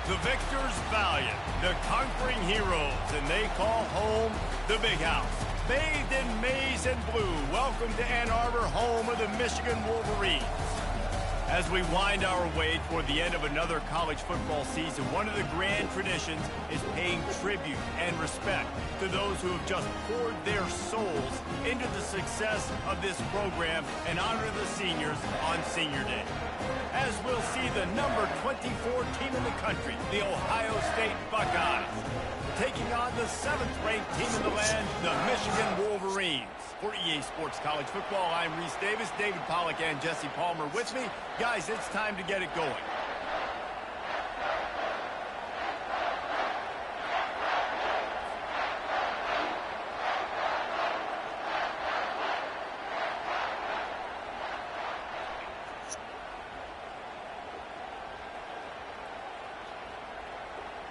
The victors valiant, the conquering heroes, and they call home the Big House. Bathed in maize and blue, welcome to Ann Arbor, home of the Michigan Wolverines. As we wind our way toward the end of another college football season, one of the grand traditions is paying tribute and respect to those who have just poured their souls into the success of this program and honor the seniors on Senior Day. As we'll see the number 24 team in the country, the Ohio State Buckeyes, taking on the 7th-ranked team in the land, the Michigan Wolverines. For EA Sports College Football, I'm Reese Davis, David Pollack, and Jesse Palmer with me. Guys, it's time to get it going.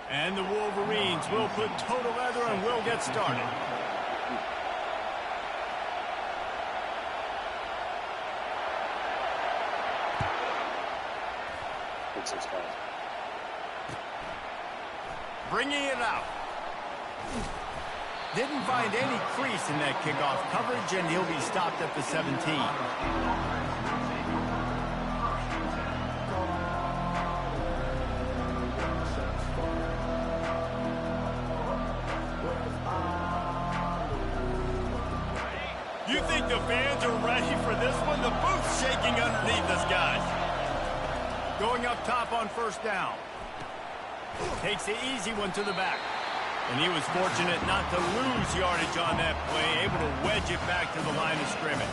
And the Wolverines will put toe to leather and will get started. Bringing it out. Didn't find any crease in that kickoff coverage, and he'll be stopped at the 17. You think the fans are ready for this one? The booth's shaking underneath us, guys. Going up top on first down. Takes the easy one to the back. And he was fortunate not to lose yardage on that play, able to wedge it back to the line of scrimmage.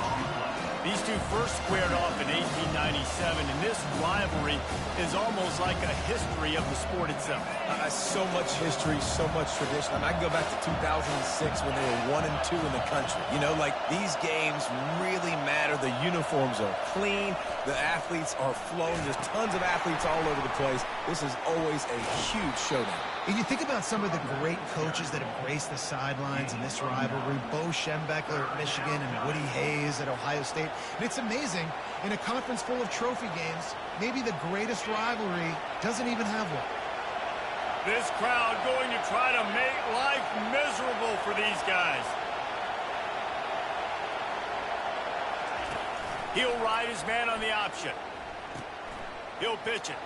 These two first squared off in 1897, and this rivalry is almost like a history of the sport itself. So much history, so much tradition. I can go back to 2006 when they were 1 and 2 in the country. You know, like, these games really matter. The uniforms are clean. The athletes are flowing. There's tons of athletes all over the place. This is always a huge showdown. And you think about some of the great coaches that have graced the sidelines in this rivalry, Bo Schembechler at Michigan and Woody Hayes at Ohio State. And it's amazing, in a conference full of trophy games, maybe the greatest rivalry doesn't even have one. This crowd going to try to make life miserable for these guys. He'll ride his man on the option. He'll pitch it.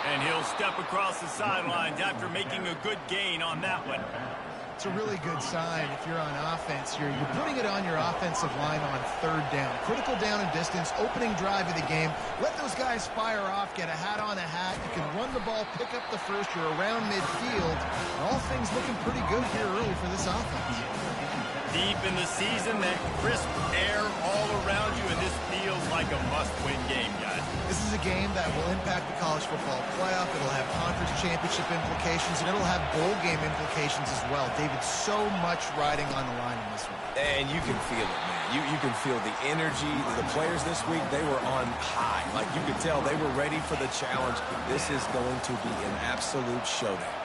And he'll step across the sidelines after making a good gain on that one. It's a really good sign if you're on offense. You're putting it on your offensive line on third down. Critical down and distance, opening drive of the game. Let those guys fire off, get a hat on a hat. You can run the ball, pick up the first. You're around midfield. And all things looking pretty good here early for this offense. Deep in the season, that crisp air all around you, and this feels like a must-win game, guys. This is a game that will impact the college football playoff. It'll have conference championship implications, and it'll have bowl game implications as well. David, so much riding on the line in this one. And you can feel it, man. You can feel the energy. The players this week, they were on high. Like, you could tell they were ready for the challenge. This is going to be an absolute showdown.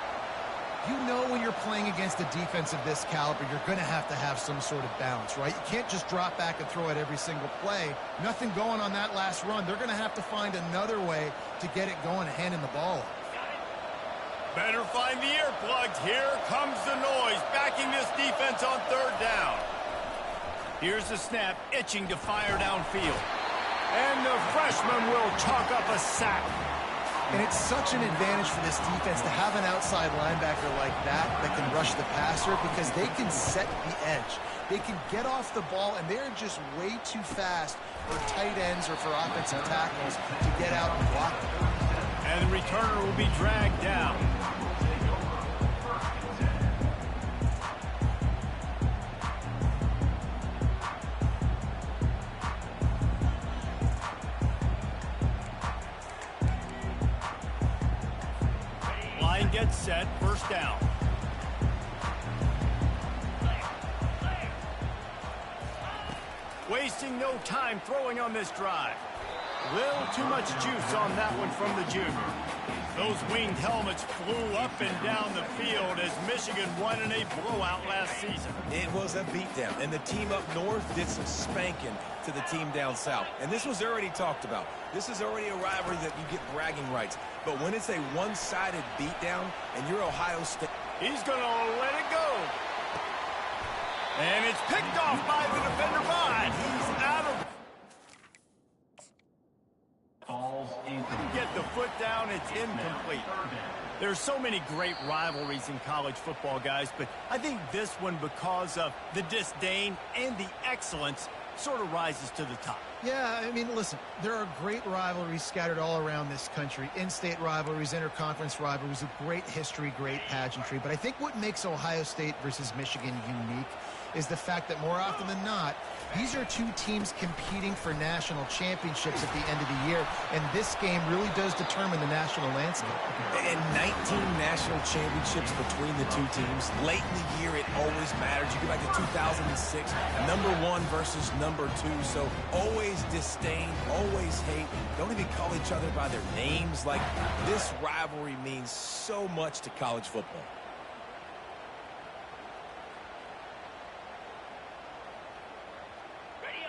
You know when you're playing against a defense of this caliber, you're going to have some sort of balance, right? You can't just drop back and throw it every single play. Nothing going on that last run. They're going to have to find another way to get it going and handing the ball off. Better find the earplugs. Here comes the noise, backing this defense on third down. Here's the snap, itching to fire downfield. And the freshman will chalk up a sack. And it's such an advantage for this defense to have an outside linebacker like that can rush the passer, because they can set the edge. They can get off the ball, and they're just way too fast for tight ends or for offensive tackles to get out and block them. And the returner will be dragged down. Gets set, first down. Wasting no time throwing on this drive. Little too much juice on that one from the junior. Those winged helmets flew up and down the field as Michigan won in a blowout last season. It was a beatdown, and the team up north did some spanking to the team down south. And this was already talked about. This is already a rivalry that you get bragging rights. But when it's a one-sided beatdown and you're Ohio State... He's going to let it go. And it's picked off by the defender Vaughn. He's out of... Get the foot down, it's incomplete. There's so many great rivalries in college football, guys, but I think this one, because of the disdain and the excellence, sort of rises to the top. Yeah, I mean, listen, there are great rivalries scattered all around this country. In-state rivalries, interconference rivalries, a great history, great pageantry. But I think what makes Ohio State versus Michigan unique is the fact that more often than not, these are two teams competing for national championships at the end of the year, and this game really does determine the national landscape. And 19 national championships between the two teams. Late in the year, it always matters. You go back to 2006, number 1 versus number 2, so always disdain, always hate. Don't even call each other by their names. Like, this rivalry means so much to college football.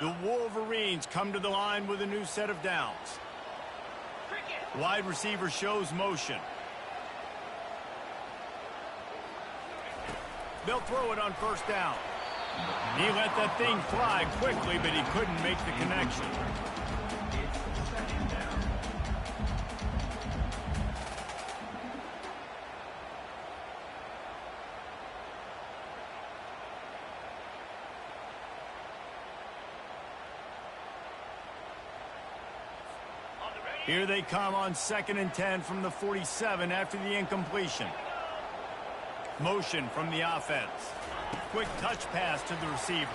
The Wolverines come to the line with a new set of downs. Wide receiver shows motion. They'll throw it on first down. He let that thing fly quickly, but he couldn't make the connection. Here they come on 2nd and 10 from the 47 after the incompletion. Motion from the offense. Quick touch pass to the receiver.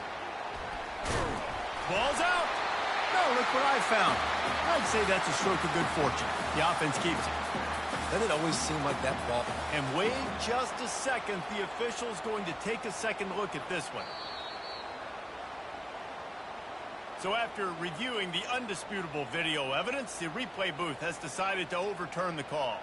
Ball's out. No, look what I found. I'd say that's a stroke of good fortune. The offense keeps it. Doesn't it always seem like that ball? And wait just a second. The official's going to take a second look at this one. So after reviewing the undisputable video evidence, the replay booth has decided to overturn the call.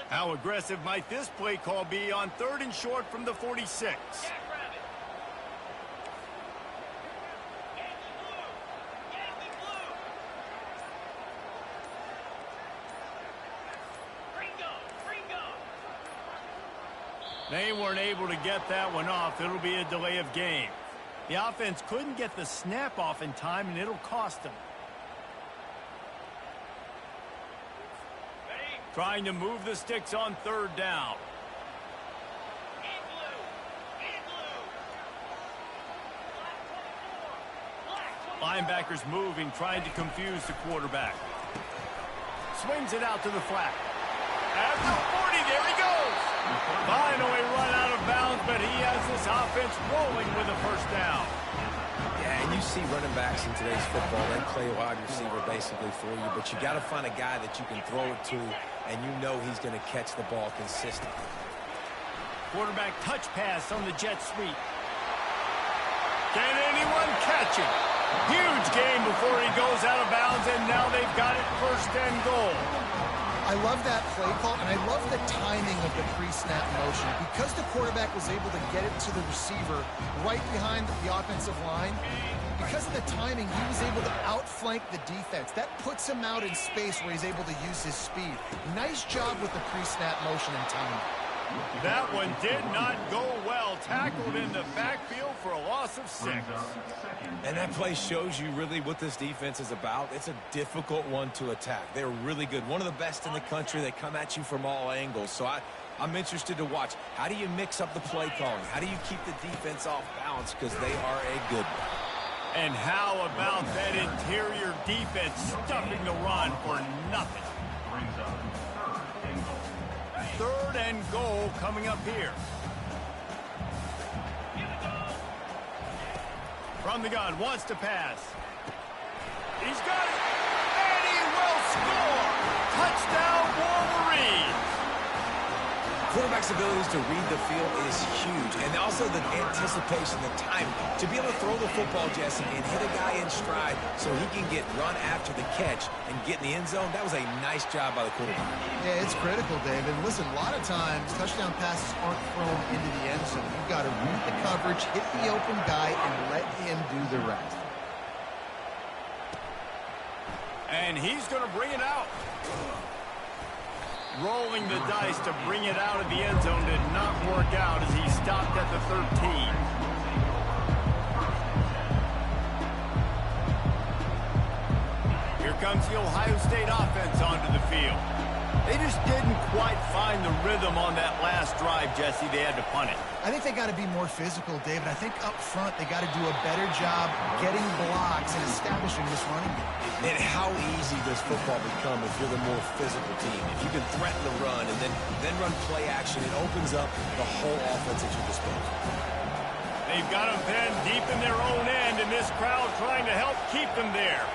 How aggressive might this play call be on 3rd and short from the 46? They weren't able to get that one off. It'll be a delay of game. The offense couldn't get the snap off in time, and it'll cost them. Trying to move the sticks on 3rd down. Linebackers moving, trying to confuse the quarterback. Swings it out to the flat. At the 40, there he goes. Finally run out of bounds, but he has this offense rolling with a first down. Yeah, and you see running backs in today's football, they play wide receiver basically for you, but you got to find a guy that you can throw it to, and you know he's going to catch the ball consistently. Quarterback touch pass on the jet sweep. Can anyone catch it? Huge gain before he goes out of bounds, and now they've got it 1st and goal. I love that play call, and I love the timing of the pre-snap motion. Because the quarterback was able to get it to the receiver right behind the offensive line, because of the timing, he was able to outflank the defense. That puts him out in space where he's able to use his speed. Nice job with the pre-snap motion and timing. That one did not go well. Tackled in the backfield for a loss of 6. And that play shows you really what this defense is about. It's a difficult one to attack. They're really good. One of the best in the country. They come at you from all angles. So I'm interested to watch. How do you mix up the play calling? How do you keep the defense off balance? Because they are a good one. And how about that interior defense stuffing the run for nothing? 3rd and goal coming up here. From the gun, wants to pass. He's got it, and he will score! Touchdown, Wolverines! quarterback's abilities to read the field is huge, and also the anticipation, the timing. To be able to throw the football, Jesse, and hit a guy in stride so he can get run after the catch and get in the end zone, that was a nice job by the quarterback. Yeah, it's critical, David. Listen, a lot of times, touchdown passes aren't thrown into the end zone. You've got to read the coverage, hit the open guy, and let him do the rest. And he's going to bring it out. Rolling the dice to bring it out of the end zone did not work out as he stopped at the 13. Here comes the Ohio State offense onto the field. They just didn't quite find the rhythm on that last drive, Jesse. They had to punt it. I think they got to be more physical, David. I think up front they got to do a better job getting blocks and establishing this running game. And how easy does football become if you're the more physical team? If you can threaten the run and then run play action, it opens up the whole offense at your disposal. They've got them pinned deep in their own end, and this crowd trying to help keep them there.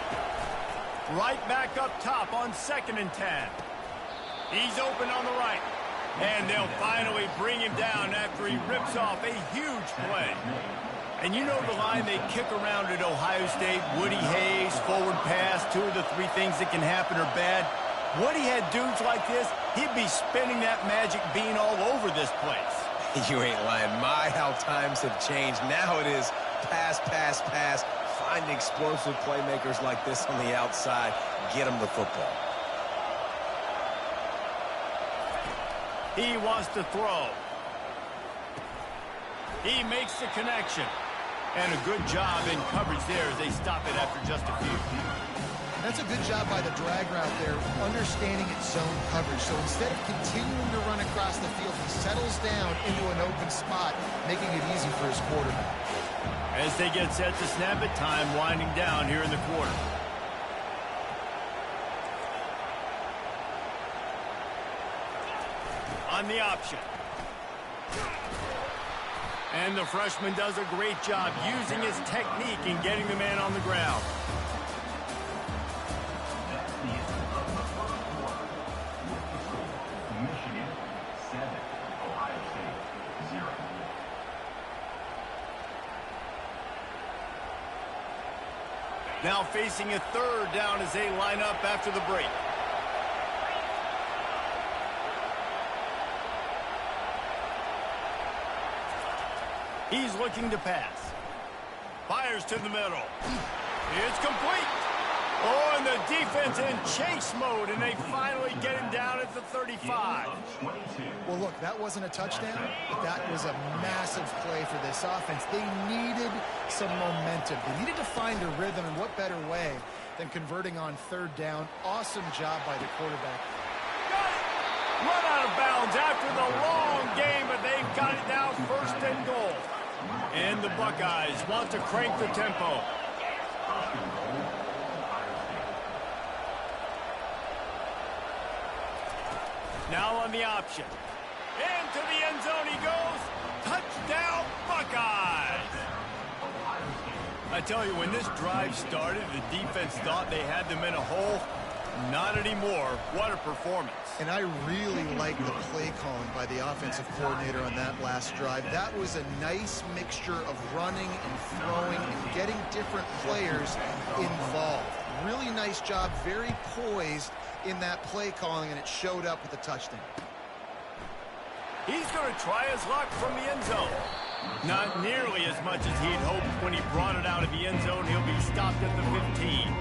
Right back up top on 2nd and 10. He's open on the right. And they'll finally bring him down after he rips off a huge play. And you know the line they kick around at Ohio State, Woody Hayes, forward pass, 2 of the 3 things that can happen are bad. Woody had dudes like this, he'd be spinning that magic bean all over this place. You ain't lying. My, how times have changed. Now it is pass, pass, pass. Find explosive playmakers like this on the outside. Get them the football. He wants to throw. He makes the connection. And a good job in coverage there as they stop it after just a few. That's a good job by the drag route there, understanding its zone coverage. So instead of continuing to run across the field, he settles down into an open spot, making it easy for his quarterback. As they get set to snap it, time winding down here in the quarter. On the option. And the freshman does a great job using his technique and getting the man on the ground. Now facing a 3rd down as they line up after the break. He's looking to pass. Fires to the middle. It's complete. Oh, and the defense in chase mode, and they finally get him down at the 35. Well, look, that wasn't a touchdown, but that was a massive play for this offense. They needed some momentum. They needed to find a rhythm, and what better way than converting on 3rd down. Awesome job by the quarterback. Got it. Run out of bounds after the long game, but they've got it now 1st and goal. And the Buckeyes want to crank the tempo. Now on the option. Into the end zone he goes. Touchdown, Buckeyes! I tell you, when this drive started, the defense thought they had them in a hole. Not anymore. What a performance. And I really like the play calling by the offensive coordinator on that last drive. That was a nice mixture of running and throwing and getting different players involved. Really nice job, very poised in that play calling, and it showed up with a touchdown. He's going to try his luck from the end zone. Not nearly as much as he'd hoped when he brought it out of the end zone. He'll be stopped at the 15.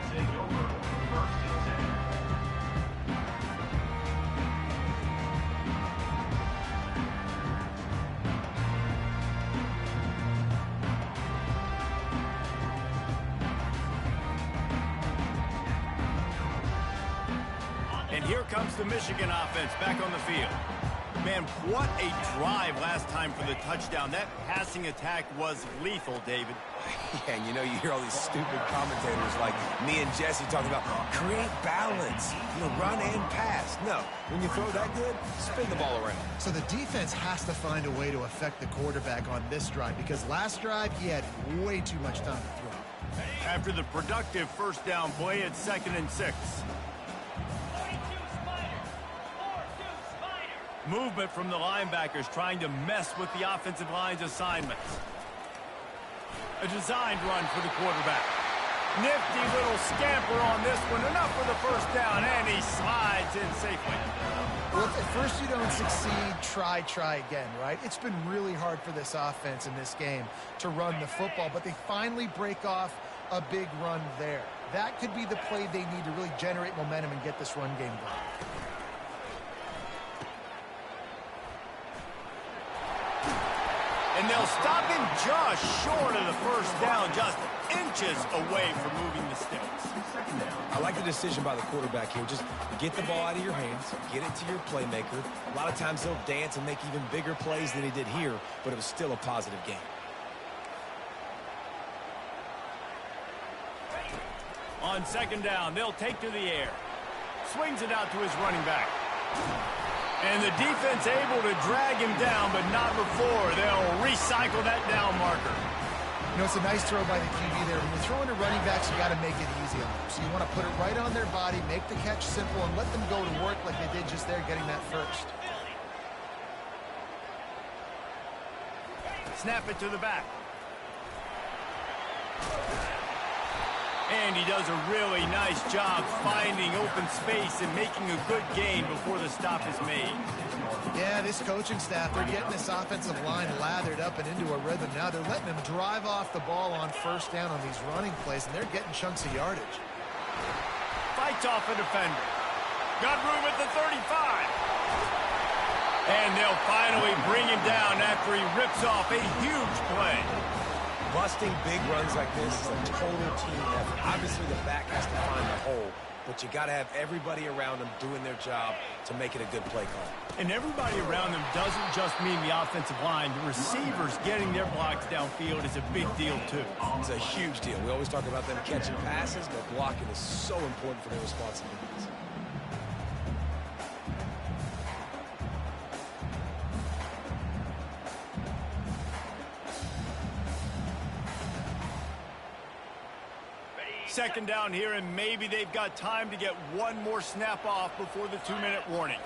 And here comes the Michigan offense back on the field. Man, what a drive last time for the touchdown. That passing attack was lethal, David. Yeah, and you know, you hear all these stupid commentators like me and Jesse talking about create balance, run and pass. No, when you throw that good, spin the ball around. So the defense has to find a way to affect the quarterback on this drive, because last drive he had way too much time to throw. After the productive 1st down play at 2nd and 6. Movement from the linebackers trying to mess with the offensive line's assignments. A designed run for the quarterback. Nifty little scamper on this one. Enough for the first down, and he slides in safely. Well, if at first you don't succeed, try again, right? It's been really hard for this offense in this game to run the football, but they finally break off a big run there. That could be the play they need to really generate momentum and get this run game going. And they'll stop him just short of the first down, just inches away from moving the sticks. I like the decision by the quarterback here. Just get the ball out of your hands, get it to your playmaker. A lot of times they'll dance and make even bigger plays than he did here, but it was still a positive game. On second down, they'll take to the air. Swings it out to his running back. And the defense able to drag him down, but not before they'll recycle that down marker. You know, it's a nice throw by the QB there. When you're throwing to running backs, you got to make it easy on them. So you want to put it right on their body, make the catch simple, and let them go to work like they did just there, getting that first. Snap it to the back. And he does a really nice job finding open space and making a good gain before the stop is made. Yeah, this coaching staff, they're getting this offensive line lathered up and into a rhythm. Now they're letting them drive off the ball on first down on these running plays, and they're getting chunks of yardage. Fights off a defender. Got room at the 35. And they'll finally bring him down after he rips off a huge play. Busting big runs like this is a total team effort. Obviously, the back has to find the hole, but you got to have everybody around them doing their job to make it a good play call. And everybody around them doesn't just mean the offensive line. The receivers getting their blocks downfield is a big deal, too. It's a huge deal. We always talk about them catching passes, but blocking is so important for their responsibilities. Second down here, and maybe they've got time to get one more snap off before the 2-minute warning.